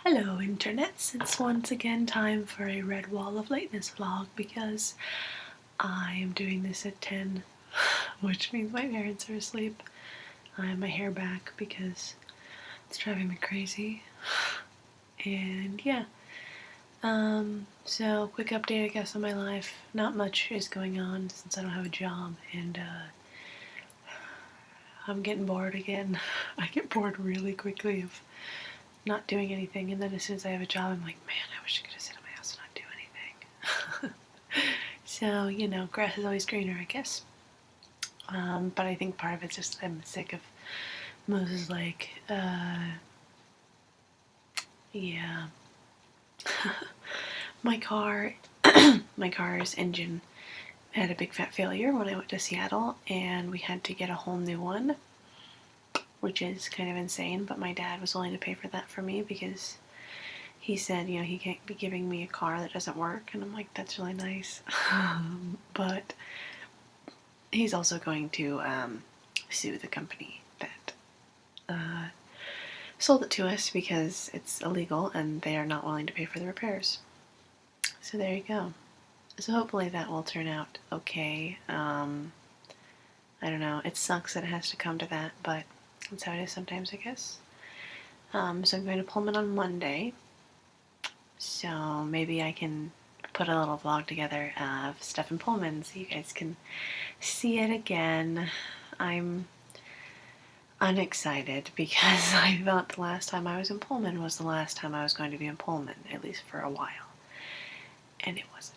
Hello internets, it's once again time for a red wall of lateness vlog because I am doing this at 10, which means my parents are asleep. I have my hair back because it's driving me crazy. And yeah, so quick update I guess on my life. Not much is going on since I don't have a job and I'm getting bored again. I get bored really quickly of not doing anything, and then as soon as I have a job I'm like, man, I wish I could just sit in my house and not do anything. So, you know, grass is always greener, I guess. But I think part of it's just I'm sick of Moses Lake. Yeah. My car's engine had a big fat failure when I went to Seattle, and we had to get a whole new one, which is kind of insane, but my dad was willing to pay for that for me because he said, you know, he can't be giving me a car that doesn't work, and I'm like, that's really nice. But he's also going to sue the company that sold it to us because it's illegal and they are not willing to pay for the repairs. So there you go. So hopefully that will turn out okay. I don't know. It sucks that it has to come to that, but that's how it is sometimes, I guess. So I'm going to Pullman on Monday. So maybe I can put a little vlog together of stuff in Pullman so you guys can see it again. I'm unexcited because I thought the last time I was in Pullman was the last time I was going to be in Pullman, at least for a while. And it wasn't.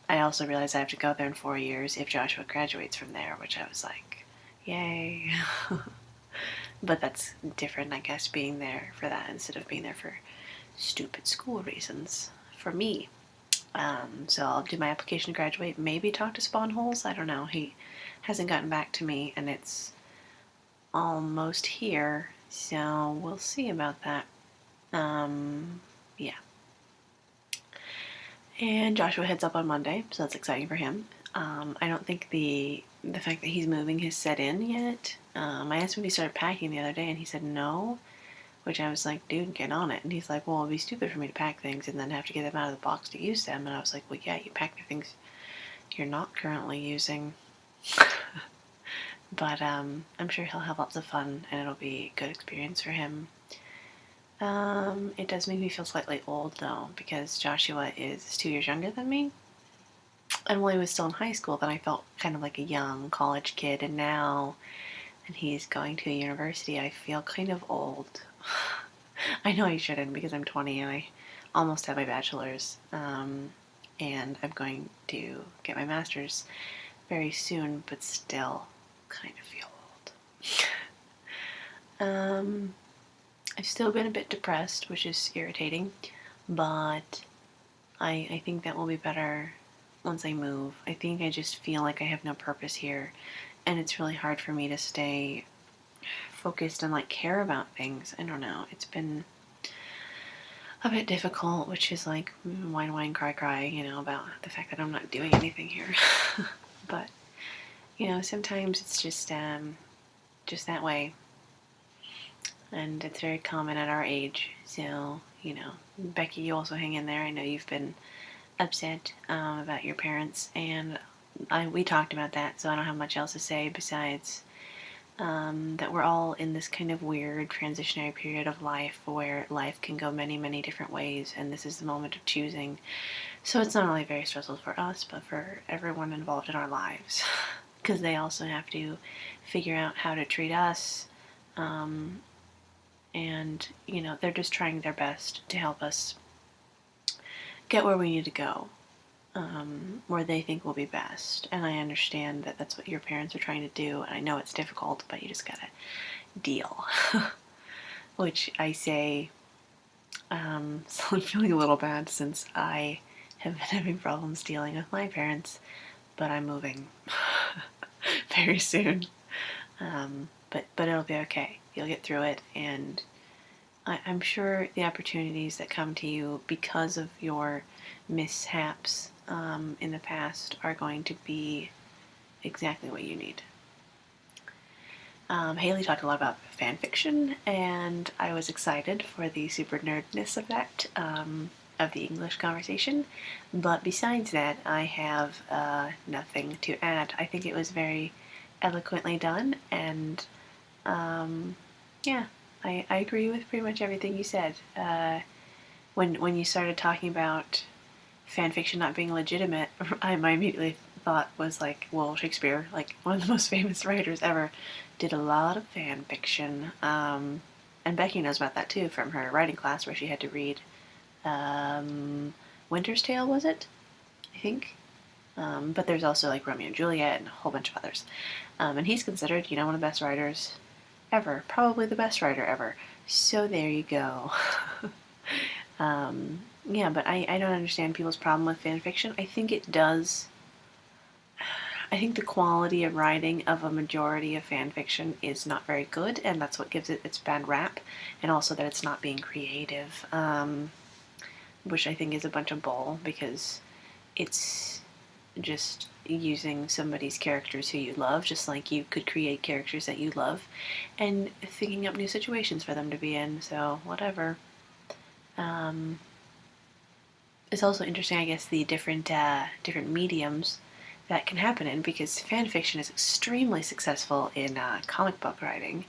I also realized I have to go there in 4 years if Joshua graduates from there, which I was like, yay. But that's different, I guess, being there for that instead of being there for stupid school reasons for me. So I'll do my application to graduate, maybe talk to Spawn Holes, I don't know. He hasn't gotten back to me and it's almost here, so we'll see about that. Yeah. And Joshua heads up on Monday, so that's exciting for him. I don't think the fact that he's moving has set in yet. I asked him if he started packing the other day, and he said no, which I was like, dude, get on it. And he's like, well, it'd be stupid for me to pack things and then have to get them out of the box to use them. And I was like, well, yeah, you pack the things you're not currently using. But I'm sure he'll have lots of fun, and it'll be a good experience for him. It does make me feel slightly old, though, because Joshua is 2 years younger than me. And while he was still in high school, then I felt kind of like a young college kid, and now, and he's going to a university, I feel kind of old. I know I shouldn't because I'm 20 and I almost have my bachelor's, and I'm going to get my master's very soon, but still kind of feel old. I've still been a bit depressed, which is irritating, but I think that will be better once I move. I think I just feel like I have no purpose here, and it's really hard for me to stay focused and like care about things. I don't know. It's been a bit difficult, which is like whine, cry, you know, about the fact that I'm not doing anything here. But, you know, sometimes it's just that way. And it's very common at our age. So, you know, Becky, you also hang in there. I know you've been upset about your parents, and we talked about that, so I don't have much else to say besides that we're all in this kind of weird transitionary period of life where life can go many, many different ways, and this is the moment of choosing. So it's not only very stressful for us, but for everyone involved in our lives, because they also have to figure out how to treat us. And, you know, they're just trying their best to help us get where we need to go, where they think will be best. And I understand that that's what your parents are trying to do, and I know it's difficult, but you just gotta deal. Which I say, so I'm feeling a little bad since I have been having problems dealing with my parents, but I'm moving very soon. But it'll be okay. You'll get through it, and I'm sure the opportunities that come to you because of your mishaps in the past are going to be exactly what you need. Haley talked a lot about fan fiction, and I was excited for the super nerdness of that, of the English conversation. But besides that, I have nothing to add. I think it was very eloquently done, and yeah, I agree with pretty much everything you said. When you started talking about fan fiction not being legitimate, my immediately thought was like, well, Shakespeare, like one of the most famous writers ever, did a lot of fan fiction. And Becky knows about that too from her writing class where she had to read Winter's Tale, was it? I think. But there's also like Romeo and Juliet and a whole bunch of others. And he's considered, one of the best writers ever, probably the best writer ever. So there you go. Yeah, but I don't understand people's problem with fan fiction. I think it does. I think the quality of writing of a majority of fan fiction is not very good, and that's what gives it its bad rap, and also that it's not being creative, which I think is a bunch of bull, because it's just using somebody's characters who you love, just like you could create characters that you love, and thinking up new situations for them to be in, so whatever. It's also interesting, I guess, the different mediums that can happen in, because fan fiction is extremely successful in comic book writing.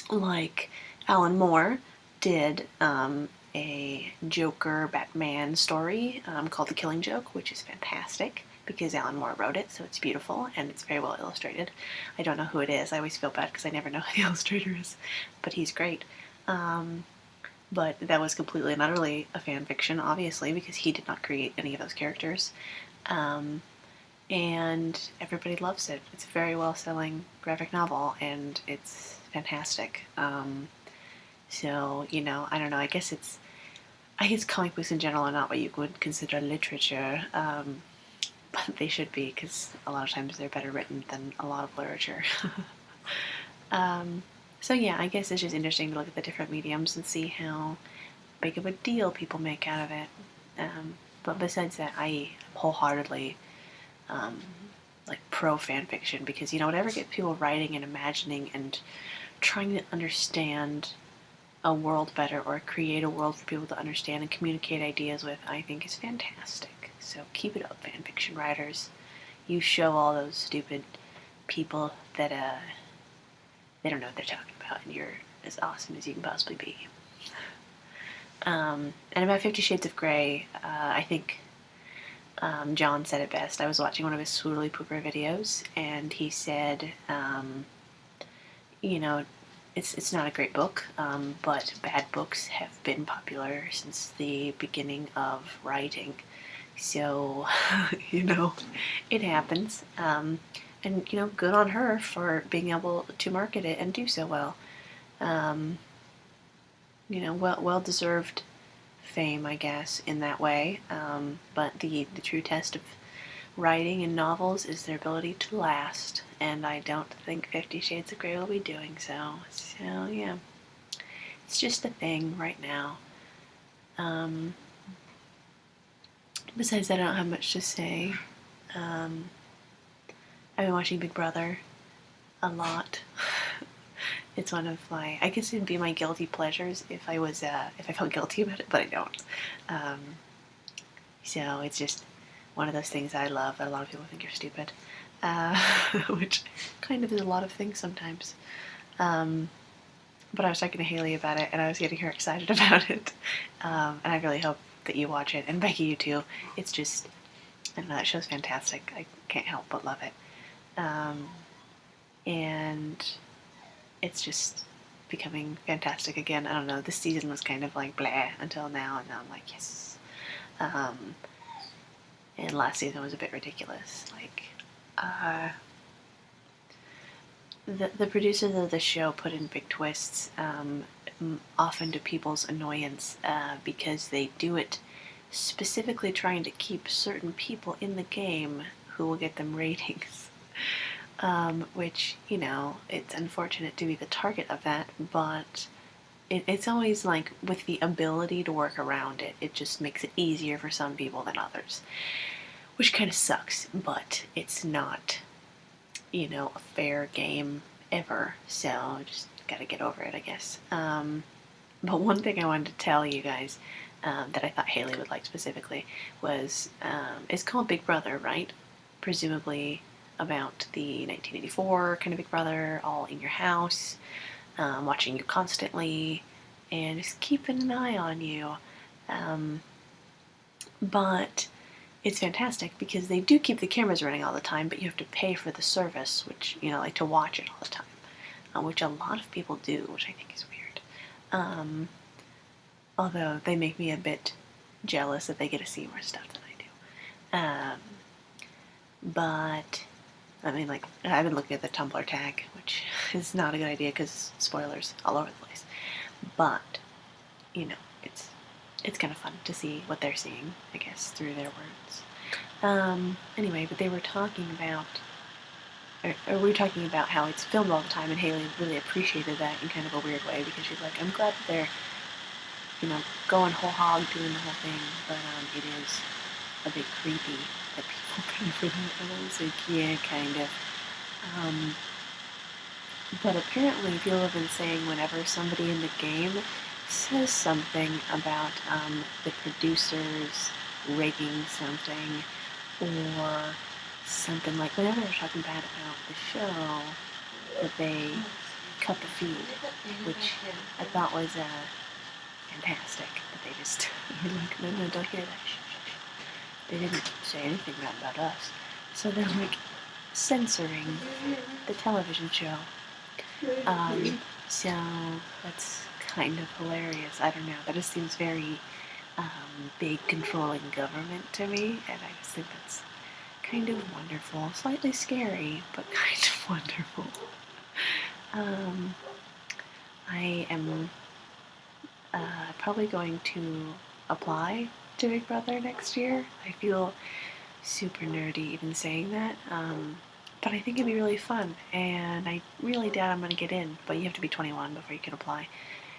Like Alan Moore did a Joker Batman story called The Killing Joke, which is fantastic because Alan Moore wrote it, so it's beautiful and it's very well illustrated. I don't know who it is. I always feel bad because I never know who the illustrator is, but he's great. But that was completely and utterly a fan fiction, obviously, because he did not create any of those characters. And everybody loves it. It's a very well-selling graphic novel, and it's fantastic. So, I don't know, I guess comic books in general are not what you would consider literature, but they should be, because a lot of times they're better written than a lot of literature. So yeah, I guess it's just interesting to look at the different mediums and see how big of a deal people make out of it. But besides that, I am wholeheartedly like pro fan fiction, because whatever gets people writing and imagining and trying to understand a world better, or create a world for people to understand and communicate ideas with, I think is fantastic. So keep it up, fan fiction writers. You show all those stupid people that they don't know what they're talking about, and you're as awesome as you can possibly be. And about 50 Shades of Grey, I think John said it best. I was watching one of his Swoodly Pooper videos, and he said, it's not a great book, but bad books have been popular since the beginning of writing. So, it happens. And, good on her for being able to market it and do so well. Well-deserved fame, I guess, in that way. But the true test of writing in novels is their ability to last, and I don't think 50 Shades of Grey will be doing so. So, yeah. It's just a thing right now. Besides that, I don't have much to say. I've been watching Big Brother a lot. It's one of I guess it'd be my guilty pleasures if I felt guilty about it, but I don't. So it's just one of those things I love that a lot of people think are stupid, which kind of is a lot of things sometimes. But I was talking to Haley about it, and I was getting her excited about it, and I really hope that you watch it, and Becky, you too. It's just, I don't know, that show's fantastic. I can't help but love it. And it's just becoming fantastic again. I don't know, this season was kind of like blah until now, and now I'm like, yes. And last season was a bit ridiculous. The producers of the show put in big twists, often to people's annoyance, because they do it specifically trying to keep certain people in the game who will get them ratings. Which, it's unfortunate to be the target of that, but it's always like with the ability to work around it, it just makes it easier for some people than others, which kind of sucks, but it's not you know, a fair game ever. So just gotta get over it, I guess. But one thing I wanted to tell you guys that I thought Haley would like specifically was it's called Big Brother, right? Presumably about the 1984 kind of Big Brother, all in your house, watching you constantly, and just keeping an eye on you. But it's fantastic because they do keep the cameras running all the time, but you have to pay for the service, which, you know, like to watch it all the time, which a lot of people do, which I think is weird. Although they make me a bit jealous that they get to see more stuff than I do. But, I mean, like, I've been looking at the Tumblr tag, which is not a good idea because spoilers all over the place. But, you know, it's kind of fun to see what they're seeing, I guess, through their words. Anyway, but they were talking about, or we were talking about how it's filmed all the time, and Haley really appreciated that in kind of a weird way because she's like, I'm glad that they're, you know, going whole hog doing the whole thing, but it is a bit creepy that people pay for that. And I was like, yeah, kind of. But apparently people have been saying whenever somebody in the game says something about the producers rigging something, or something like whenever they're talking bad about the show, that they cut the feed, which I thought was fantastic. That they just were like, no, don't hear that. Shh, shh, shh. They didn't say anything bad about us. So they're like censoring the television show. So that's kind of hilarious. I don't know. That just seems very big controlling government to me, and I just think that's kind of wonderful. Slightly scary, but kind of wonderful. I am probably going to apply to Big Brother next year. I feel super nerdy even saying that, but I think it'd be really fun, and I really doubt I'm going to get in, but you have to be 21 before you can apply,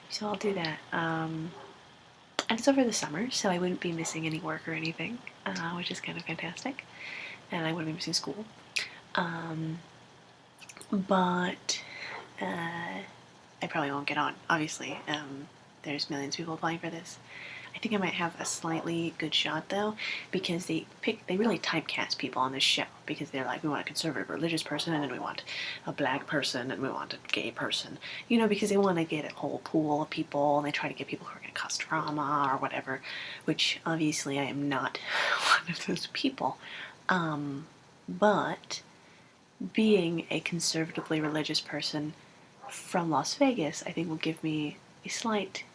so I'll do that. And it's over the summer, so I wouldn't be missing any work or anything, which is kind of fantastic, and I wouldn't be missing school. But I probably won't get on, obviously. There's millions of people applying for this. I think I might have a slightly good shot though, because they really typecast people on this show, because they're like, we want a conservative religious person, and then we want a black person, and we want a gay person, you know, because they want to get a whole pool of people, and they try to get people who are going to cause drama or whatever, which obviously I am not one of those people. But being a conservatively religious person from Las Vegas, I think will give me a slight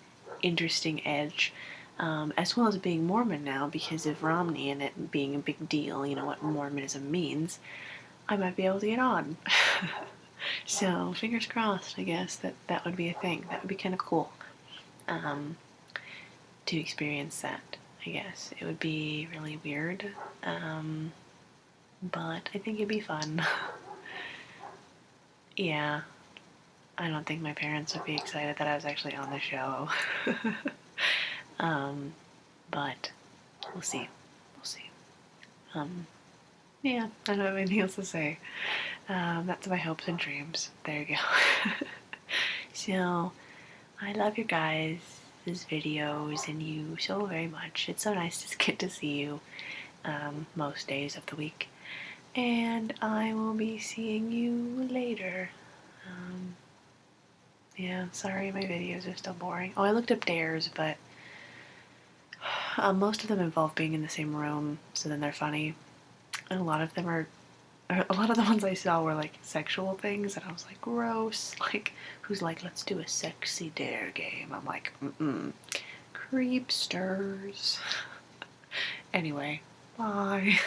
interesting edge, as well as being Mormon now because of Romney and it being a big deal, you know, what Mormonism means. I might be able to get on. So, fingers crossed, I guess, that would be a thing. That would be kind of cool to experience that, I guess. It would be really weird, but I think it'd be fun. Yeah. I don't think my parents would be excited that I was actually on the show. But we'll see. We'll see. Yeah, I don't have anything else to say. That's my hopes and dreams. There you go. So, I love you guys' videos and you so very much. It's so nice to get to see you most days of the week. And I will be seeing you later. Yeah, sorry my videos are still boring. Oh, I looked up dares, but most of them involve being in the same room, so then they're funny. And a lot of the ones I saw were like sexual things, and I was like, gross. Like, who's like, let's do a sexy dare game? I'm like, creepsters. Anyway, bye.